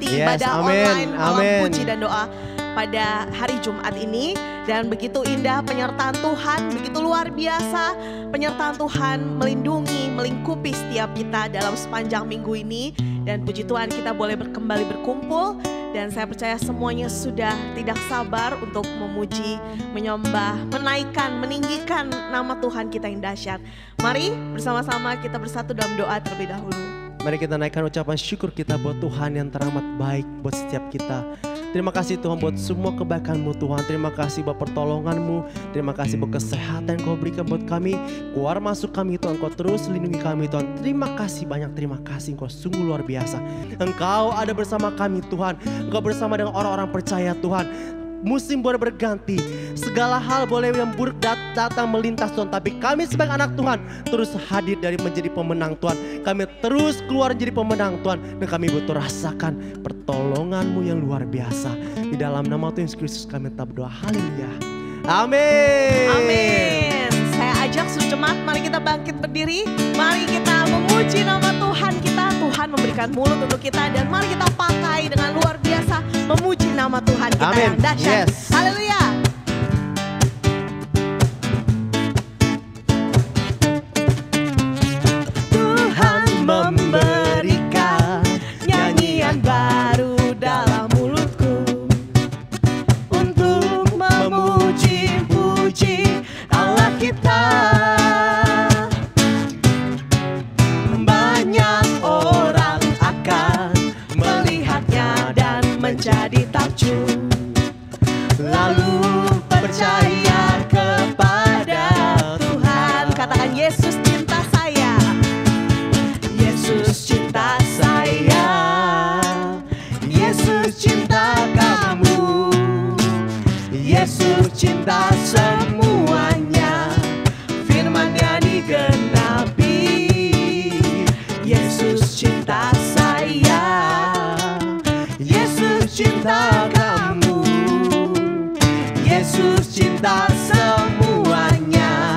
mengikuti Yes, ibadah amin, online malam amin. puji dan doa pada hari Jumat ini. Dan begitu indah penyertaan Tuhan, begitu luar biasa penyertaan Tuhan melindungi, melingkupi setiap kita dalam sepanjang minggu ini. Dan puji Tuhan kita boleh kembali berkumpul. Dan saya percaya semuanya sudah tidak sabar untuk memuji, menyembah, menaikkan, meninggikan nama Tuhan kita yang dahsyat. Mari bersama-sama kita bersatu dalam doa terlebih dahulu. Mari kita naikkan ucapan syukur kita buat Tuhan yang teramat baik buat setiap kita. Terima kasih Tuhan buat semua kebaikan-Mu Tuhan. Terima kasih buat pertolongan-Mu. Terima kasih buat kesehatan yang Kau berikan buat kami. Keluar masuk kami Tuhan, Kau terus lindungi kami Tuhan. Terima kasih banyak, terima kasih. Engkau sungguh luar biasa. Engkau ada bersama kami Tuhan. Engkau bersama dengan orang-orang percaya Tuhan. Musim boleh berganti, segala hal boleh yang buruk datang melintas Tuhan. Tapi kami sebagai anak Tuhan terus hadir dari menjadi pemenang Tuhan. Kami terus keluar menjadi pemenang Tuhan. Dan kami butuh rasakan pertolongan-Mu yang luar biasa. Di dalam nama Tuhan Yesus Kristus kami tetap berdoa. Haleluya. Amin. Amin. Saya ajak Sucemat, mari kita bangkit berdiri. Mari kita memuji nama Tuhan kita. Tuhan memberikan mulut untuk kita. Dan mari kita pakai dengan luar biasa memuji nama Tuhan kita. Amin. Yang dahsyat. Yes. Haleluya. Tuhan memberikan nyanyian baru dalam mulutku untuk memuji-puji Allah kita. Banyak orang akan melihatnya dan menjadi takjub, lalu percaya kepada Tuhan. Katakan Yesus cinta saya, Yesus cinta saya, Yesus cinta kamu, Yesus cinta semuanya, firman-Nya digenapi. Yesus cinta saya, Yesus cinta kamu, Yesus cinta semuanya,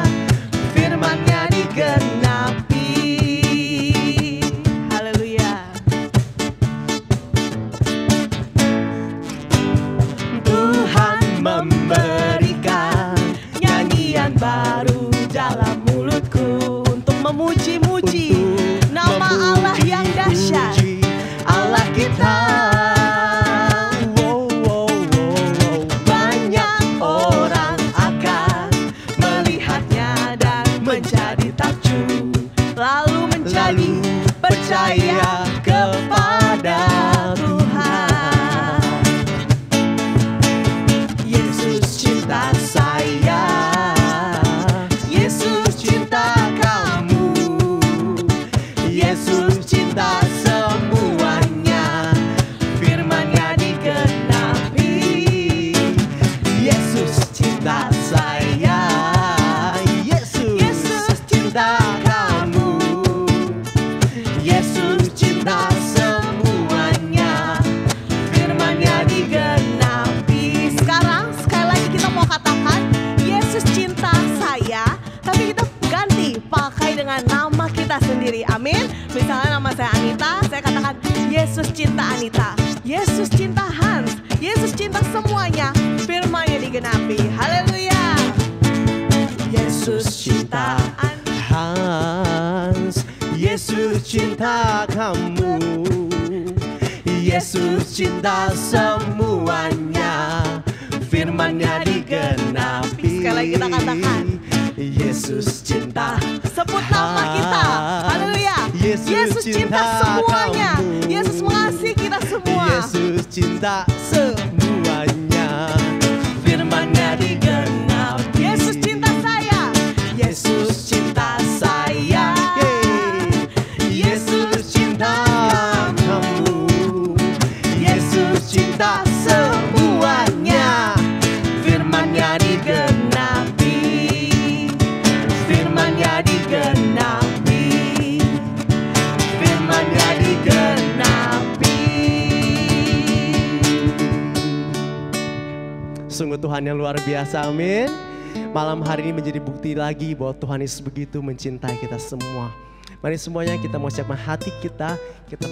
firman-Nya digenapi. Haleluya. Tuhan memberikan nyanyian baru dalam mulutku untuk memuji-muji nama Allah yang dahsyat, Allah kita. Banyak orang akan melihatnya dan menjadi takjub, lalu menjadi percaya kepada Tuhan. Yesus cinta saya, Yesus cinta kamu, Yesus cinta semuanya, firman-Nya digenapi. Yesus cinta saya, Yesus cinta kamu, Yesus cinta semuanya, firman-Nya digenapi. Sekarang sekali lagi kita mau katakan Yesus cinta saya, tapi kita ganti pakai dengan nama kita sendiri. Amin. Misalnya nama saya Anita, saya katakan Yesus cinta Anita, Yesus cinta Hans, Yesus cinta semuanya, firman-Nya digenapi. Haleluya. Yesus cinta Hans, Yesus cinta kamu, Yesus cinta semuanya, firman-Nya digenapi. Sekali lagi kita katakan Yesus cinta, sebut nama kita. Haleluya. Yesus cinta semuanya. kamu. Yesus mengasihi kita semua. Yesus cinta semuanya, firman-Nya digenapi. Yesus cinta saya, Yesus cinta saya, Yesus cinta kamu, Yesus cinta semuanya, firman-Nya digenapi, firman-Nya digenapi, firman-Nya digenapi. Sungguh Tuhan yang luar biasa, amin. Malam hari ini menjadi bukti lagi bahwa Tuhan Yesus begitu mencintai kita semua. Mari semuanya kita mau siapkan hati kita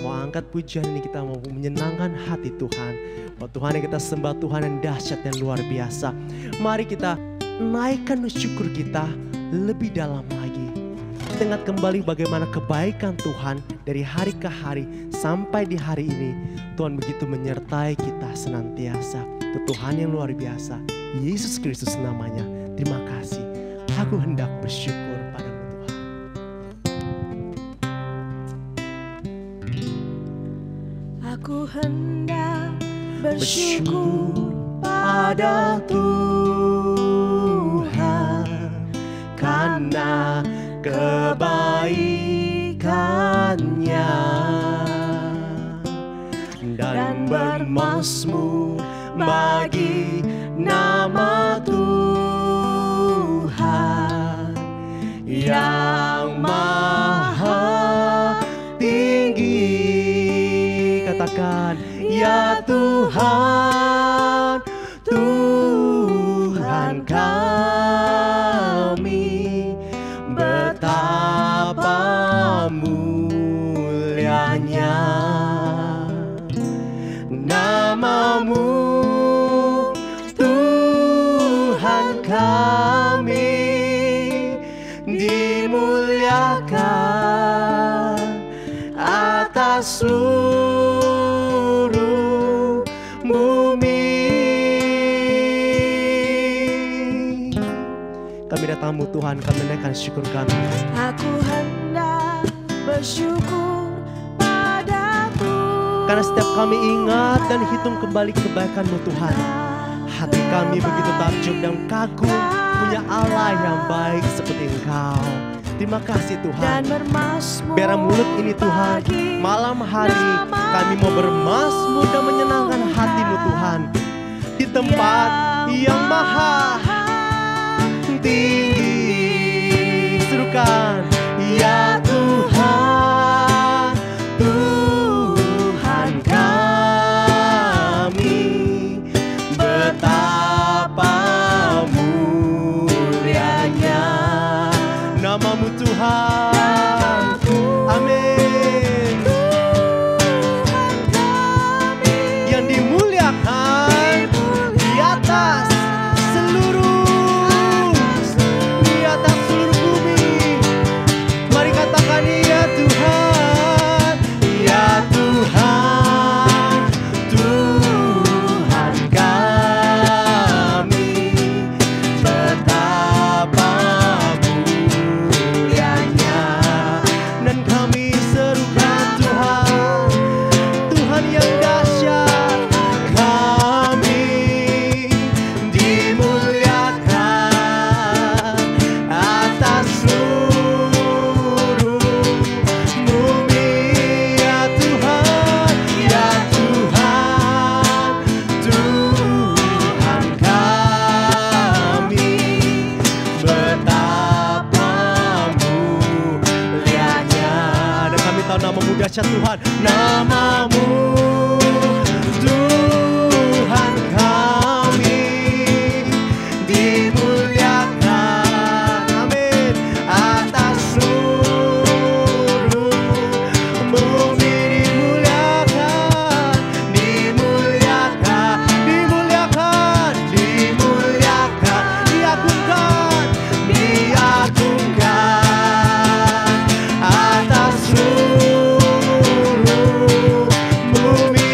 mau angkat pujian ini, kita mau menyenangkan hati Tuhan. Oh Tuhan, yang kita sembah Tuhan yang dahsyat dan luar biasa. Mari kita naikkan syukur kita lebih dalam lagi. Kita ingat kembali bagaimana kebaikan Tuhan dari hari ke hari sampai di hari ini. Tuhan begitu menyertai kita senantiasa. Itu Tuhan yang luar biasa. Yesus Kristus namanya. Terima kasih. Aku hendak bersyukur padamu Tuhan. Aku hendak bersyukur pada Tuhan karena kebaikannya, dan bermazmur bagi nama Tuhan yang maha tinggi. Katakan, ya Tuhan, Tuhan kami, betapa mulianya namamu, Tuhan kami, dimuliakan atas seluruh bumi. Kami datangmu Tuhan, kami menaikkan syukur kami. Aku hendak bersyukur pada Tuhan, karena setiap kami ingat dan hitung kembali kebaikan-Mu Tuhan, hati kami begitu takjub dan kagum punya Allah yang baik seperti Engkau. Terima kasih Tuhan. Biar mulut ini Tuhan, malam hari kami mau bermazmur dan menyenangkan hati-Mu Tuhan di tempat yang maha tinggi. Serukan, ya Tuhan, Tuhan kami, betapa mulianya namamu Tuhan. Amin. Yang dimuliakan di atas seluruh bumi. Mari katakan, ya Tuhan, ya Tuhan, Tuhan kami, betapa mulianya. Dan kami serukan Tuhan, Tuhan yang dahsyat, kami dimuliakan atas seluruh bumi. Ya Tuhan, ya Tuhan, Tuhan kami, betapa mulianya. Dan kami tahu namamu dahsyat Tuhan, namamu Tuhan kami, dimuliakan, amin, atas seluruh bumi. Dimuliakan, dimuliakan, dimuliakan, dimuliakan, diagungkan, diagungkan atas seluruh bumi.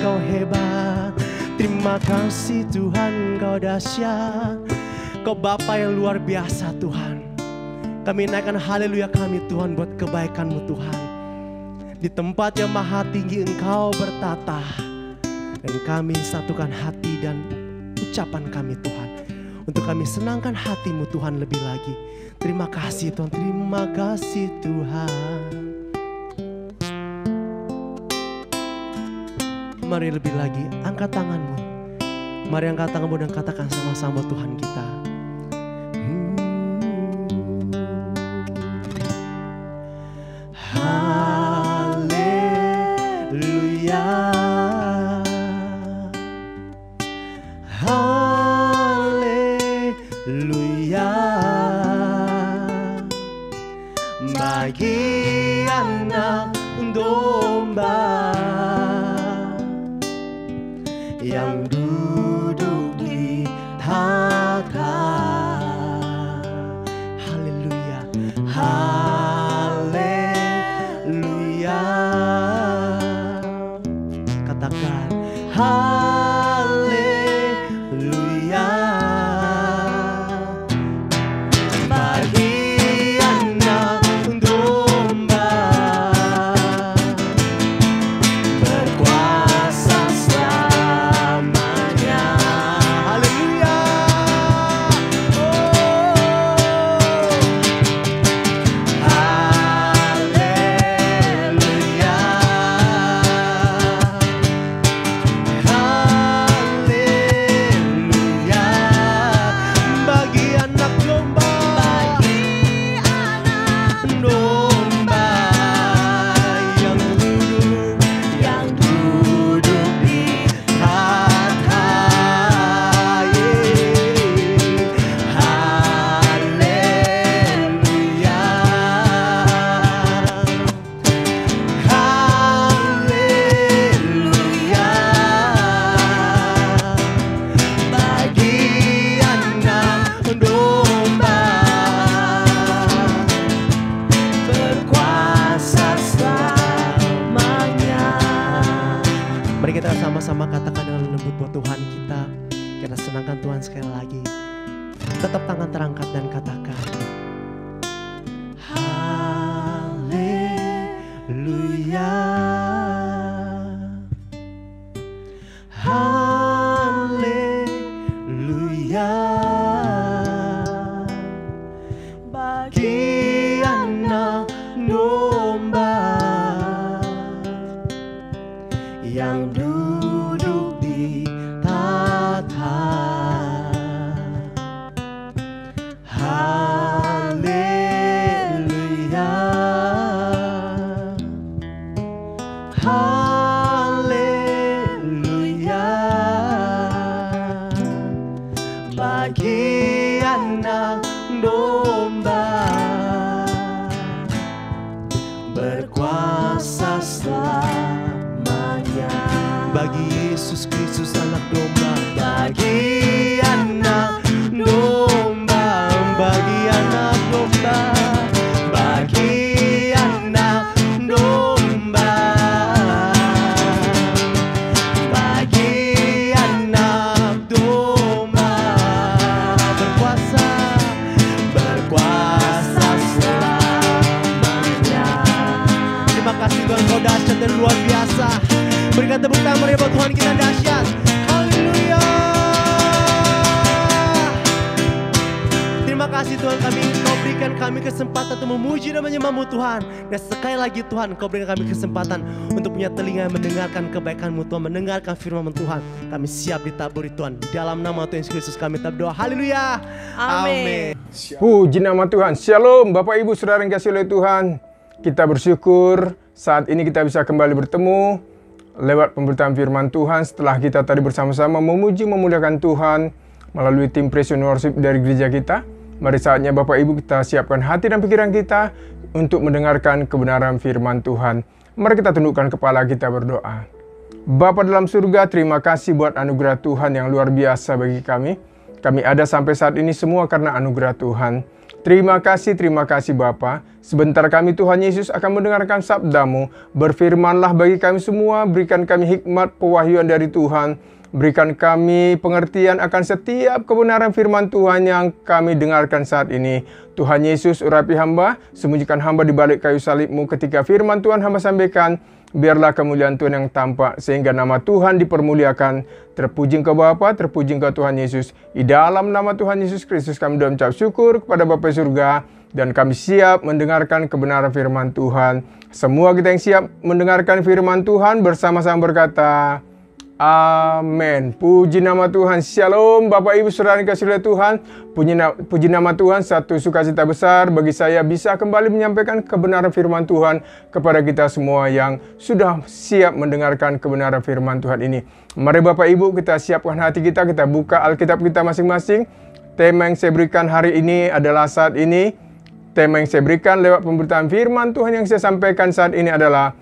Engkau hebat. Terima kasih Tuhan, Engkau dahsyat. Kau Bapa yang luar biasa Tuhan. Kami naikkan haleluya kami Tuhan buat kebaikan-Mu Tuhan. Di tempat yang maha tinggi Engkau bertata. Dan kami satukan hati dan ucapan kami Tuhan. Untuk kami senangkan hati-Mu Tuhan lebih lagi. Terima kasih Tuhan, terima kasih Tuhan. Mari lebih lagi angkat tanganmu. Mari angkat tanganmu dan katakan sama-sama Tuhan kita. Haleluya, haleluya. Bagi anak domba yang duduk di tahta. Haleluya, haleluya. Katakan haleluya. Bagi anak domba berkuasa selamanya. Haleluya. Haleluya. Haleluya. Bagi anak domba, domba yang duduk di tahta. Haleluya, haleluya. Bagi anak domba berkuasa selamanya. Mari kita sama-sama katakan dengan lembut buat Tuhan kita. Kita senangkan Tuhan sekali lagi. Tetap tangan terangkat dan katakan haleluya, haleluya. Bagi anak domba yang duduk di tahta. Haleluya, haleluya. Bagi anak domba berkuasa selamanya. Bagi Yesus Kristus anak domba, bagi anak domba, bagi anak domba, bagi anak domba, bagi anak domba berkuasa, berkuasa selamanya. Terima kasih Tuhan, Kau dahsyat dan luar biasa. Berikan tepuk tangan meriah buat Tuhan kita dahsyat. Haleluya. Terima kasih Tuhan, Kau berikan kami kesempatan untuk memuji dan menyembah-Mu Tuhan. Dan sekali lagi Tuhan, Kau berikan kami kesempatan untuk punya telinga mendengarkan kebaikan-Mu Tuhan, mendengarkan firman-Mu Tuhan. Kami siap ditaburi Tuhan. Di dalam nama Tuhan Yesus Kristus kami berdoa. Haleluya. Amin. Puji nama Tuhan. Shalom Bapak Ibu Saudara yang kasih oleh Tuhan. Kita bersyukur saat ini kita bisa kembali bertemu lewat pemberitaan firman Tuhan setelah kita tadi bersama-sama memuji memuliakan Tuhan melalui tim Praise and Worship dari gereja kita. Mari saatnya Bapak Ibu kita siapkan hati dan pikiran kita untuk mendengarkan kebenaran firman Tuhan. Mari kita tundukkan kepala kita berdoa. Bapa dalam surga, terima kasih buat anugerah Tuhan yang luar biasa bagi kami. Kami ada sampai saat ini semua karena anugerah Tuhan. Terima kasih Bapa. Sebentar kami Tuhan Yesus akan mendengarkan sabda-Mu. Berfirmanlah bagi kami semua, berikan kami hikmat pewahyuan dari Tuhan. Berikan kami pengertian akan setiap kebenaran firman Tuhan yang kami dengarkan saat ini. Tuhan Yesus, urapi hamba, sembunyikan hamba di balik kayu salib-Mu ketika firman Tuhan hamba sampaikan. Biarlah kemuliaan Tuhan yang tampak, sehingga nama Tuhan dipermuliakan. Terpuji Engkau Bapa, terpuji Engkau Tuhan Yesus. Di dalam nama Tuhan Yesus Kristus kami doa mengucap syukur kepada Bapa surga. Dan kami siap mendengarkan kebenaran firman Tuhan. Semua kita yang siap mendengarkan firman Tuhan bersama-sama berkata, amin. Puji nama Tuhan. Shalom Bapak Ibu Saudara yang kasih oleh Tuhan. Puji nama Tuhan. Satu sukacita besar bagi saya bisa kembali menyampaikan kebenaran firman Tuhan kepada kita semua yang sudah siap mendengarkan kebenaran firman Tuhan ini. Mari Bapak Ibu kita siapkan hati kita buka Alkitab kita masing-masing. Tema yang saya berikan hari ini adalah saat ini. Tema yang saya berikan lewat pemberitaan firman Tuhan yang saya sampaikan saat ini adalah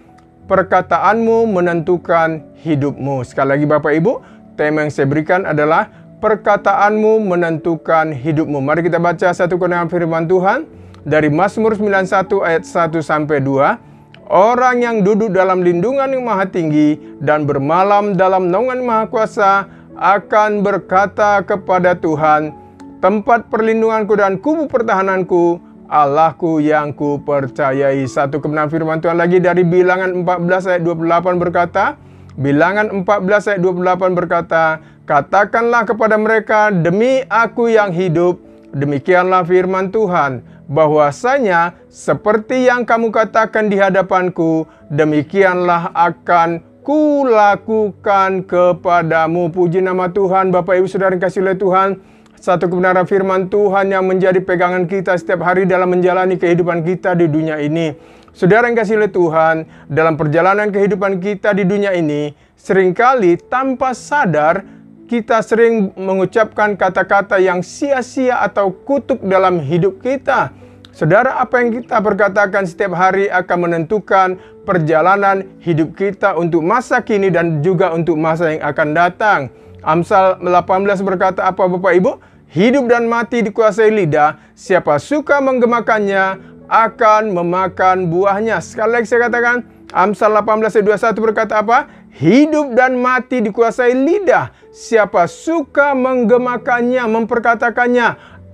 perkataanmu menentukan hidupmu. Sekali lagi Bapak Ibu, tema yang saya berikan adalah perkataanmu menentukan hidupmu. Mari kita baca satu kebenaran firman Tuhan dari Mazmur 91 ayat 1 sampai 2. Orang yang duduk dalam lindungan yang maha tinggi dan bermalam dalam naungan maha kuasa akan berkata kepada Tuhan, tempat perlindunganku dan kubu pertahananku, Allahku yang ku percayai. Satu kebenaran firman Tuhan lagi dari Bilangan 14 ayat 28 berkata, Bilangan 14 ayat 28 berkata, katakanlah kepada mereka, demi aku yang hidup, demikianlah firman Tuhan, bahwasanya seperti yang kamu katakan di hadapanku, demikianlah akan kulakukan kepadamu. Puji nama Tuhan. Bapak Ibu Saudara yang kasih oleh Tuhan, satu kebenaran firman Tuhan yang menjadi pegangan kita setiap hari dalam menjalani kehidupan kita di dunia ini. Saudara yang kasih oleh Tuhan, dalam perjalanan kehidupan kita di dunia ini, seringkali tanpa sadar kita sering mengucapkan kata-kata yang sia-sia atau kutuk dalam hidup kita. Saudara, apa yang kita berkatakan setiap hari akan menentukan perjalanan hidup kita untuk masa kini dan juga untuk masa yang akan datang. Amsal 18 berkata apa Bapak Ibu? Hidup dan mati dikuasai lidah, siapa suka menggemakannya akan memakan buahnya. Sekali lagi saya katakan, Amsal 18 ayat 21 berkata apa? Hidup dan mati dikuasai lidah, siapa suka menggemakannya, memperkatakannya,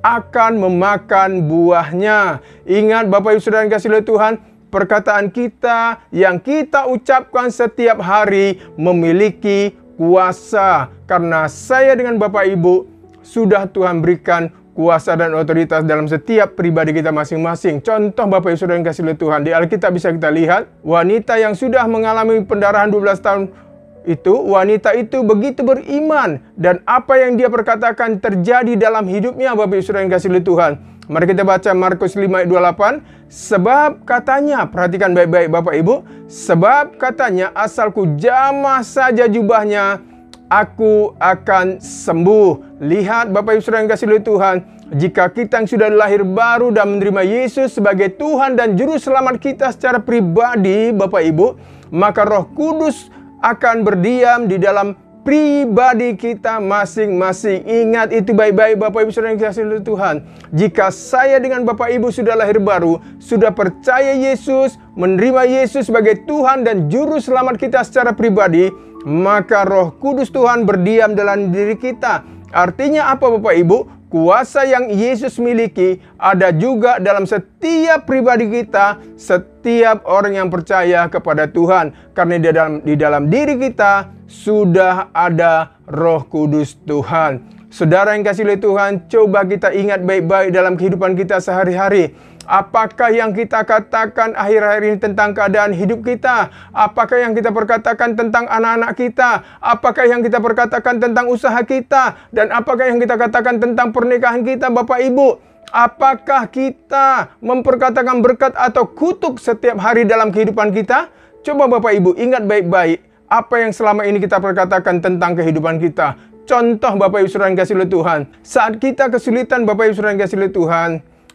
akan memakan buahnya. Ingat Bapak Ibu Saudara yang kasih oleh Tuhan, perkataan kita yang kita ucapkan setiap hari memiliki kuasa. Karena saya dengan Bapak Ibu sudah Tuhan berikan kuasa dan otoritas dalam setiap pribadi kita masing-masing. Contoh Bapak Ibu Saudara yang kasih oleh Tuhan, di Alkitab bisa kita lihat wanita yang sudah mengalami pendarahan 12 tahun itu, wanita itu begitu beriman dan apa yang dia perkatakan terjadi dalam hidupnya. Bapak Ibu Saudara yang kasih oleh Tuhan, mari kita baca Markus 5 ayat 28. Sebab katanya, perhatikan baik-baik Bapak Ibu, sebab katanya asalku jamah saja jubahnya, aku akan sembuh. Lihat Bapak Ibu Saudara yang kasih oleh Tuhan, jika kita yang sudah lahir baru dan menerima Yesus sebagai Tuhan dan Juru Selamat kita secara pribadi Bapak Ibu, maka Roh Kudus akan berdiam di dalam pribadi kita masing-masing. Ingat itu baik-baik Bapak Ibu Saudara yang dikasihi oleh Tuhan. Jika saya dengan Bapak Ibu sudah lahir baru, sudah percaya Yesus, menerima Yesus sebagai Tuhan dan Juru Selamat kita secara pribadi, maka Roh Kudus Tuhan berdiam dalam diri kita. Artinya apa Bapak Ibu? Kuasa yang Yesus miliki ada juga dalam setiap pribadi kita, setiap orang yang percaya kepada Tuhan. Karena di dalam diri kita sudah ada Roh Kudus Tuhan. Saudara yang kasih oleh Tuhan, coba kita ingat baik-baik dalam kehidupan kita sehari-hari. Apakah yang kita katakan akhir-akhir ini tentang keadaan hidup kita? Apakah yang kita perkatakan tentang anak-anak kita? Apakah yang kita perkatakan tentang usaha kita? Dan apakah yang kita katakan tentang pernikahan kita, Bapak Ibu? Apakah kita memperkatakan berkat atau kutuk setiap hari dalam kehidupan kita? Coba Bapak Ibu ingat baik-baik apa yang selama ini kita perkatakan tentang kehidupan kita. Contoh Bapak Ibu Saudara yang kasih oleh Tuhan, saat kita kesulitan Bapak Ibu Saudara yang kasih oleh Tuhan,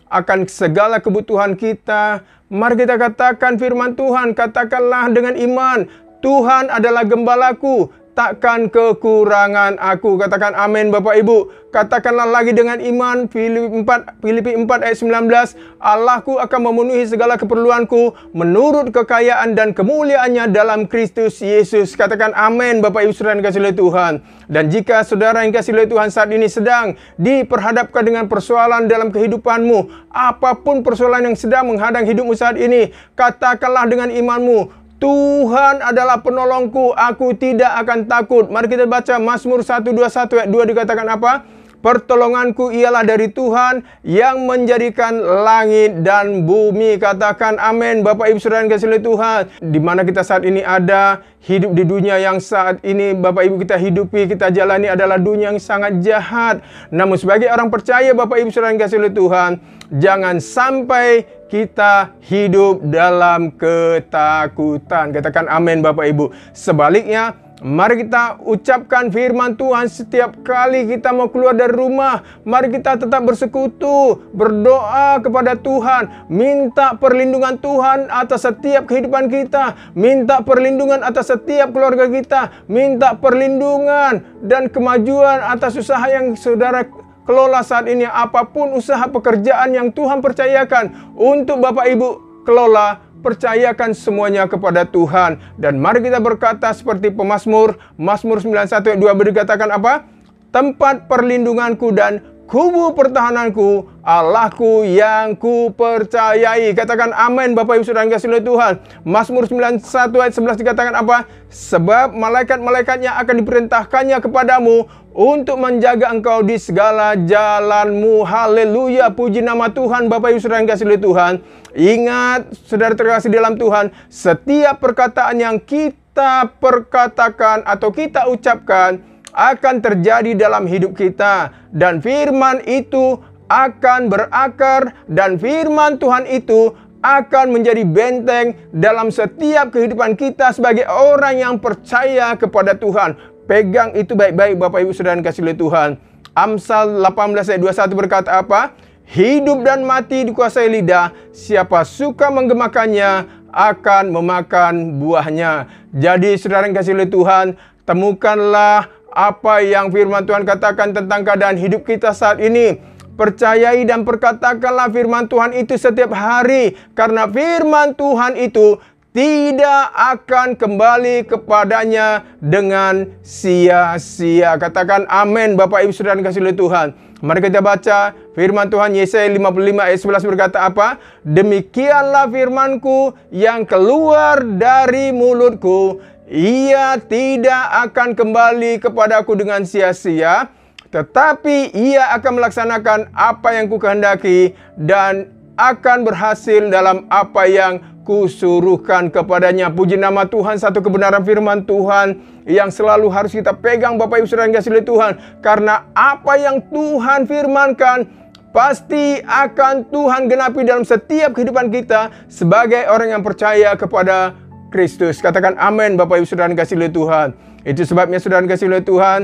akan segala kebutuhan kita, mari kita katakan firman Tuhan, katakanlah dengan iman, Tuhan adalah gembalaku, takkan kekurangan aku. Katakan amin Bapak Ibu. Katakanlah lagi dengan iman, Filipi 4 ayat 19, Allahku akan memenuhi segala keperluanku menurut kekayaan dan kemuliaannya dalam Kristus Yesus. Katakan amin Bapak Ibu saudara yang dikasihi oleh Tuhan. Dan jika saudara yang dikasihi oleh Tuhan saat ini sedang diperhadapkan dengan persoalan dalam kehidupanmu, apapun persoalan yang sedang menghadang hidupmu saat ini, katakanlah dengan imanmu, Tuhan adalah penolongku, aku tidak akan takut. Mari kita baca Mazmur 121 ayat 2 dikatakan apa? Pertolonganku ialah dari Tuhan yang menjadikan langit dan bumi. Katakan amin Bapak Ibu saudara yang dikasihi oleh Tuhan. Di mana kita saat ini ada, hidup di dunia yang saat ini Bapak Ibu kita hidupi, kita jalani adalah dunia yang sangat jahat. Namun sebagai orang percaya Bapak Ibu saudara yang dikasihi oleh Tuhan, jangan sampai kita hidup dalam ketakutan. Katakan amin Bapak Ibu. Sebaliknya, mari kita ucapkan firman Tuhan setiap kali kita mau keluar dari rumah. Mari kita tetap bersekutu, berdoa kepada Tuhan, minta perlindungan Tuhan atas setiap kehidupan kita, minta perlindungan atas setiap keluarga kita, minta perlindungan dan kemajuan atas usaha yang saudara kelola saat ini. Apapun usaha pekerjaan yang Tuhan percayakan untuk Bapak Ibu kelola, percayakan semuanya kepada Tuhan. Dan mari kita berkata seperti pemazmur, Mazmur 91 ayat 2 dikatakan apa? Tempat perlindunganku dan kubu pertahananku, Allahku yang ku percayai. Katakan amin Bapak Ibu saudara yang dikasihi oleh Tuhan. Mazmur 91 ayat 11 dikatakan apa? Sebab malaikat-malaikatnya akan diperintahkannya kepadamu untuk menjaga engkau di segala jalanmu. Haleluya, puji nama Tuhan Bapak Ibu saudara yang dikasihi oleh Tuhan. Ingat saudara terkasih dalam Tuhan, setiap perkataan yang kita perkatakan atau kita ucapkan akan terjadi dalam hidup kita. Dan firman itu akan berakar, dan firman Tuhan itu akan menjadi benteng dalam setiap kehidupan kita sebagai orang yang percaya kepada Tuhan. Pegang itu baik-baik Bapak Ibu saudara yang dikasihi oleh Tuhan. Amsal 18 ayat 21 berkata apa? Hidup dan mati dikuasai lidah, siapa suka menggemakannya akan memakan buahnya. Jadi saudara yang dikasihi oleh Tuhan, temukanlah apa yang firman Tuhan katakan tentang keadaan hidup kita saat ini. Percayai dan perkatakanlah firman Tuhan itu setiap hari, karena firman Tuhan itu tidak akan kembali kepadanya dengan sia-sia. Katakan amin Bapak Ibu saudara yang dikasihi oleh Tuhan. Mari kita baca firman Tuhan. Yesaya 55 ayat 11 berkata apa? Demikianlah firmanku yang keluar dari mulutku, ia tidak akan kembali kepadaku dengan sia-sia, tetapi ia akan melaksanakan apa yang kukehendaki dan akan berhasil dalam apa yang kusuruhkan kepadanya. Puji nama Tuhan, satu kebenaran firman Tuhan yang selalu harus kita pegang Bapak Ibu saudara yang dikasihi oleh Tuhan. Karena apa yang Tuhan firmankan pasti akan Tuhan genapi dalam setiap kehidupan kita sebagai orang yang percaya kepada Kristus. Katakan amin Bapak Ibu saudara yang dikasihi oleh Tuhan. Itu sebabnya saudara yang dikasihi oleh Tuhan,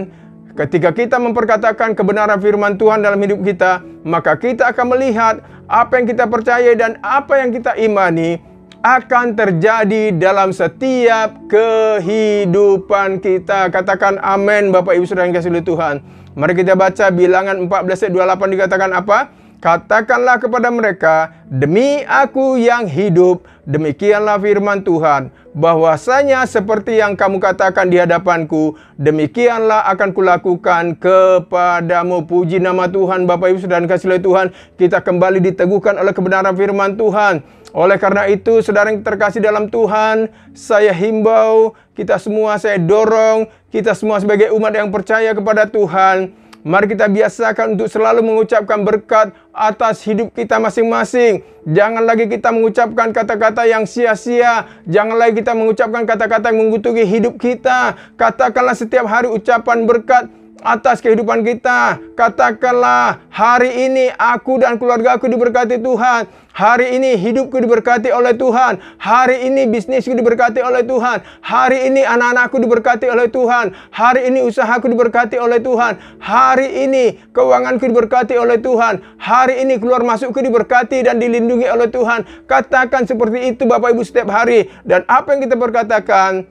ketika kita memperkatakan kebenaran firman Tuhan dalam hidup kita, maka kita akan melihat apa yang kita percaya dan apa yang kita imani akan terjadi dalam setiap kehidupan kita. Katakan amin Bapak Ibu saudara yang dikasihi oleh Tuhan. Mari kita baca Bilangan 14 ayat 28 dikatakan apa? Katakanlah kepada mereka, demi aku yang hidup, demikianlah firman Tuhan, bahwasanya seperti yang kamu katakan di hadapanku, demikianlah akan kulakukan kepadamu. Puji nama Tuhan Bapak Ibu saudara yang dikasihi oleh Tuhan. Kita kembali diteguhkan oleh kebenaran firman Tuhan. Oleh karena itu, saudara yang terkasih dalam Tuhan, saya himbau, kita semua saya dorong, kita semua sebagai umat yang percaya kepada Tuhan, mari kita biasakan untuk selalu mengucapkan berkat atas hidup kita masing-masing. Jangan lagi kita mengucapkan kata-kata yang sia-sia. Jangan lagi kita mengucapkan kata-kata yang mengutuki hidup kita. Katakanlah setiap hari ucapan berkat atas kehidupan kita. Katakanlah, hari ini aku dan keluarga aku diberkati Tuhan. Hari ini hidupku diberkati oleh Tuhan. Hari ini bisnisku diberkati oleh Tuhan. Hari ini anak-anakku diberkati oleh Tuhan. Hari ini usahaku diberkati oleh Tuhan. Hari ini keuanganku diberkati oleh Tuhan. Hari ini keluar masukku diberkati dan dilindungi oleh Tuhan. Katakan seperti itu Bapak Ibu setiap hari. Dan apa yang kita berkatakan,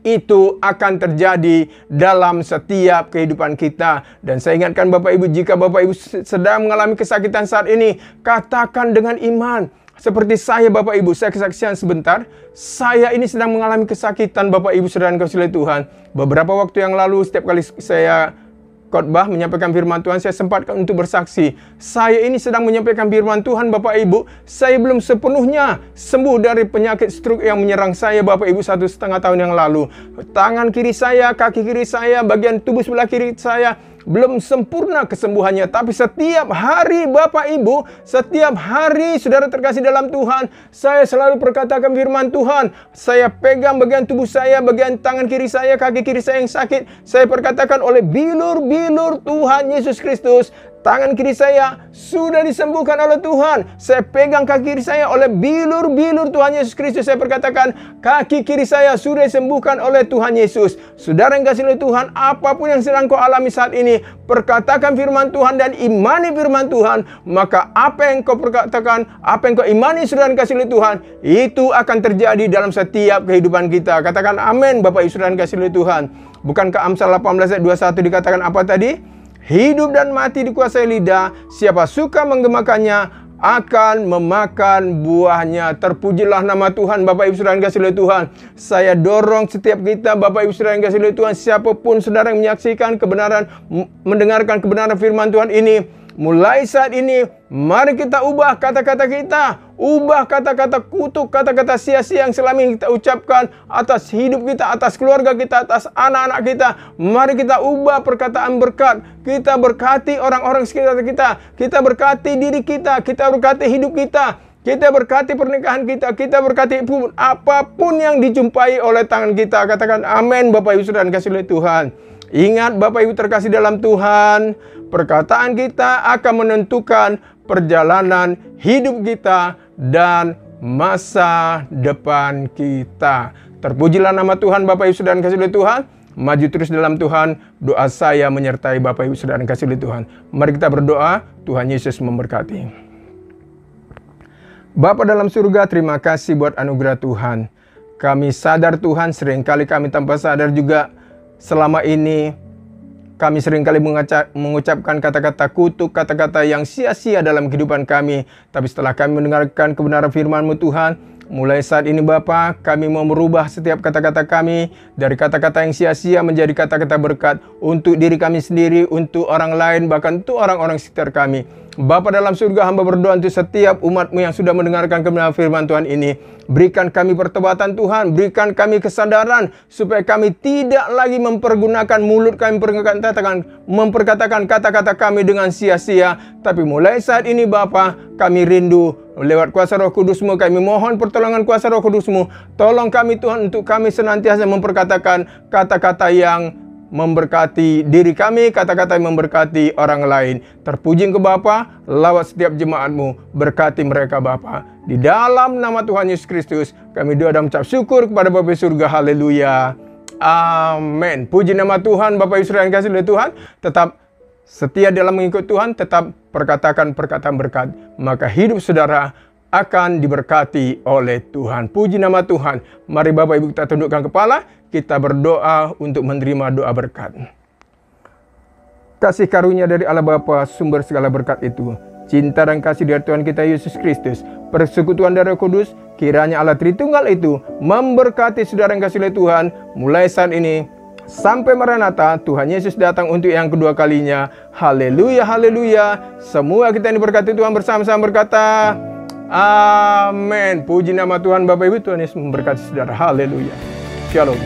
itu akan terjadi dalam setiap kehidupan kita. Dan saya ingatkan Bapak Ibu, jika Bapak Ibu sedang mengalami kesakitan saat ini, katakan dengan iman. Seperti saya Bapak Ibu, saya kesaksian sebentar. Saya ini sedang mengalami kesakitan Bapak Ibu saudara yang dikasihi Tuhan. Beberapa waktu yang lalu, setiap kali saya khotbah menyampaikan firman Tuhan, saya sempatkan untuk bersaksi. Saya ini sedang menyampaikan firman Tuhan Bapak Ibu. Saya belum sepenuhnya sembuh dari penyakit stroke yang menyerang saya Bapak Ibu 1,5 tahun yang lalu. Tangan kiri saya, kaki kiri saya, bagian tubuh sebelah kiri saya belum sempurna kesembuhannya. Tapi setiap hari Bapak Ibu, setiap hari saudara terkasih dalam Tuhan, saya selalu perkatakan firman Tuhan. Saya pegang bagian tubuh saya, bagian tangan kiri saya, kaki kiri saya yang sakit. Saya perkatakan oleh bilur-bilur Tuhan Yesus Kristus, tangan kiri saya sudah disembuhkan oleh Tuhan. Saya pegang kaki kiri saya oleh bilur-bilur Tuhan Yesus Kristus. Saya perkatakan kaki kiri saya sudah disembuhkan oleh Tuhan Yesus. Saudara yang kasih oleh Tuhan, apapun yang sedang kau alami saat ini, perkatakan firman Tuhan dan imani firman Tuhan. Maka apa yang kau perkatakan, apa yang kau imani saudara yang kasih oleh Tuhan, itu akan terjadi dalam setiap kehidupan kita. Katakan amin Bapak Ibu saudara yang kasih oleh Tuhan. Bukankah Amsal 18 ayat 21 dikatakan apa tadi? Hidup dan mati dikuasai lidah, siapa suka menggemakannya akan memakan buahnya. Terpujilah nama Tuhan Bapak Ibu saudara yang dikasihi oleh Tuhan. Saya dorong setiap kita Bapak Ibu saudara yang dikasihi oleh Tuhan, siapapun saudara yang menyaksikan kebenaran, mendengarkan kebenaran firman Tuhan ini, mulai saat ini mari kita ubah kata-kata kita. Ubah kata-kata kutuk, kata-kata sia-sia yang selama ini kita ucapkan atas hidup kita, atas keluarga kita, atas anak-anak kita. Mari kita ubah perkataan berkat. Kita berkati orang-orang sekitar kita. Kita berkati diri kita. Kita berkati hidup kita. Kita berkati pernikahan kita. Kita berkati apapun yang dijumpai oleh tangan kita. Katakan amin Bapak Ibu saudara yang dikasihi oleh Tuhan. Ingat Bapak Ibu terkasih dalam Tuhan, perkataan kita akan menentukan perjalanan hidup kita dan masa depan kita. Terpujilah nama Tuhan Bapak Ibu saudara yang dikasihi oleh Tuhan. Maju terus dalam Tuhan. Doa saya menyertai Bapak Ibu saudara yang dikasihi oleh Tuhan. Mari kita berdoa. Tuhan Yesus memberkati. Bapa dalam surga, terima kasih buat anugerah Tuhan. Kami sadar Tuhan, seringkali kami tanpa sadar juga selama ini kami seringkali mengucapkan kata-kata kutuk, kata-kata yang sia-sia dalam kehidupan kami. Tapi setelah kami mendengarkan kebenaran firman-Mu Tuhan, mulai saat ini Bapa, kami mau merubah setiap kata-kata kami dari kata-kata yang sia-sia menjadi kata-kata berkat untuk diri kami sendiri, untuk orang lain, bahkan untuk orang-orang sekitar kami. Bapa dalam surga, hamba berdoa untuk setiap umat-Mu yang sudah mendengarkan kebenaran firman Tuhan ini. Berikan kami pertobatan Tuhan, berikan kami kesadaran supaya kami tidak lagi mempergunakan mulut kami memperkatakan kata-kata kami dengan sia-sia. Tapi mulai saat ini Bapa, kami rindu lewat kuasa Roh Kudus-Mu, kami mohon pertolongan kuasa Roh Kudus-Mu. Tolong kami Tuhan untuk kami senantiasa memperkatakan kata-kata yang memberkati diri kami, kata-kata yang memberkati orang lain. Terpuji ke Bapa, lawat setiap jemaat-Mu, berkati mereka Bapa. Di dalam nama Tuhan Yesus Kristus, kami doa dan mengucap syukur kepada Bapa di surga. Haleluya. Amin. Puji nama Tuhan. Bapak Ibu saudara yang dikasihi oleh Tuhan, tetap setia dalam mengikut Tuhan, tetap perkatakan perkataan berkat. Maka hidup saudara akan diberkati oleh Tuhan. Puji nama Tuhan. Mari Bapak Ibu kita tundukkan kepala, kita berdoa untuk menerima doa berkat. Kasih karunia dari Allah Bapa, sumber segala berkat itu, cinta dan kasih dari Tuhan kita Yesus Kristus, persekutuan dari Roh Kudus, kiranya Allah Tritunggal itu memberkati saudara yang kasih oleh Tuhan, mulai saat ini sampai Maranatha, Tuhan Yesus datang untuk yang kedua kalinya. Haleluya, haleluya. Semua kita yang diberkati Tuhan bersama-sama berkata, amin. Puji nama Tuhan. Bapak Ibu, Tuhan Yesus memberkati saudara. Haleluya. Shalom.